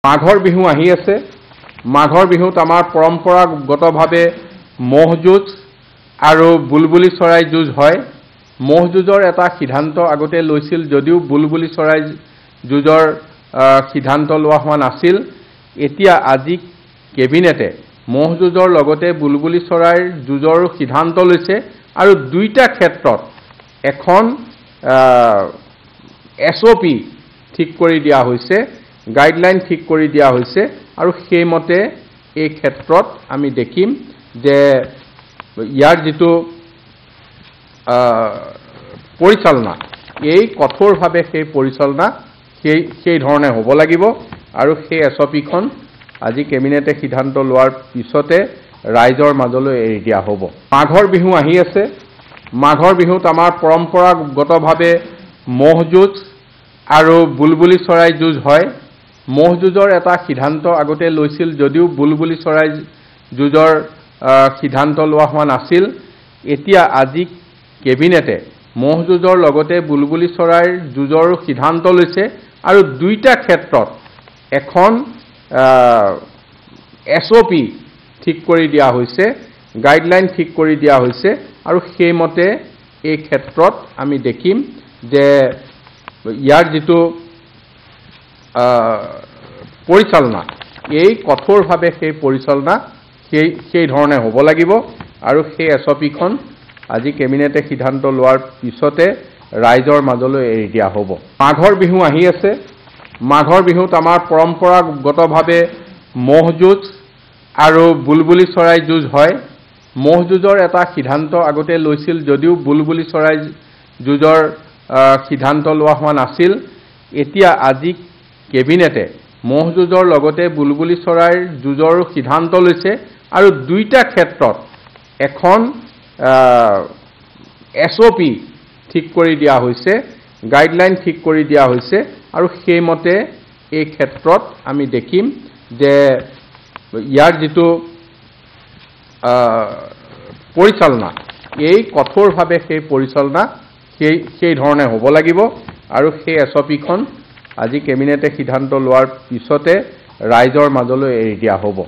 মাঘৰ বিহু আহি আছে। মাঘৰ বিহুত আমাৰ পৰম্পৰাগতভাৱে মহ যুঁজ আৰু বুলবুলি চৰাই যুঁজ হয়। মহ যুঁজৰ এটা সিদ্ধান্ত আগতে লৈছিল যদিও বুলবুলি চৰাই যুঁজৰ সিদ্ধান্ত লোৱা হোৱা নাছিল। এতিয়া আজি কেবিনেটে মহ যুঁজৰ লগতে বুলবুলি চৰাইৰ যুঁজৰ সিদ্ধান্ত লৈছে আৰু দুইটা ক্ষেত্ৰত এখন SOP ঠিক কৰি দিয়া হৈছে, গাইডলাইন ঠিক কৰি দিয়া হৈছে আৰু সেইমতে এই ক্ষেত্ৰত আমি দেখিম যে ইয়াৰ যিটো পৰিচালনা, এই কঠোৰভাৱে সেই পৰিচালনা সেই ধৰণে হ'ব লাগিব আৰু সেই SOPখন আজি কেবিনেটে সিদ্ধান্ত লোৱাৰ পিছতে ৰাইজৰ মাজলৈ এৰি দিয়া হ'ব। মাঘৰ বিহু আহি আছে। মাঘৰ বিহুত আমাৰ পৰম্পৰাগতভাৱে মহ যুঁজ আৰু বুলবুলি চৰাই যুঁজ হয়। মহ যুঁজৰ এটা সিদ্ধান্ত আগতে লৈছিল যদিও বুলবুলি চৰাই যুঁজৰ সিদ্ধান্ত লোৱা হোৱা নাছিল। এতিয়া আজি কেবিনেটে মহ যুঁজৰ লগতে বুলবুলি চৰাইৰ যুঁজৰ সিদ্ধান্ত লৈছে আৰু দুইটা ক্ষেত্ৰত এখন SOP ঠিক কৰি দিয়া হৈছে, গাইডলাইন ঠিক কৰি দিয়া হৈছে আৰু সেইমতে এই ক্ষেত্ৰত আমি দেখিম যে ইয়াৰ যিটো পৰিচালনা, এই কঠোৰভাৱে সেই পৰিচালনা সেই ধৰণে হ'ব লাগিব আৰু সেই SOPখন আজি কেবিনেটে সিদ্ধান্ত লোৱাৰ পিছতে ৰাইজৰ মাজলৈ এৰি দিয়া হ'ব। মাঘৰ বিহু আহি আছে। মাঘৰ বিহুত আমাৰ পৰম্পৰাগতভাৱে মহ যুঁজ আৰু বুলবুলি চৰাই যুঁজ হয়। মহ যুঁজৰ এটা সিদ্ধান্ত আগতে লৈছিল যদিও বুলবুলি চৰাই যুঁজৰ সিদ্ধান্ত লোৱা হোৱা নাছিল। এতিয়া আজি কেবিনেটে মহ যুঁজৰ লগতে বুলবুলি চৰাইৰ যুঁজৰ সিদ্ধান্ত লৈছে আৰু দুইটা ক্ষেত্ৰত এখন SOP ঠিক কৰি দিয়া হৈছে, গাইডলাইন ঠিক কৰি দিয়া হৈছে আৰু সেইমতে এই ক্ষেত্ৰত আমি দেখিম যে ইয়াৰ যিটো পৰিচালনা, এই কঠোৰভাৱে সেই পৰিচালনা সেই ধৰণে হ'ব লাগিব আৰু সেই SOPখন আজি কেবিনেটে সিদ্ধান্ত লোৱাৰ পিছতে ৰাইজৰ মাজলৈ এৰি দিয়া হ'ব।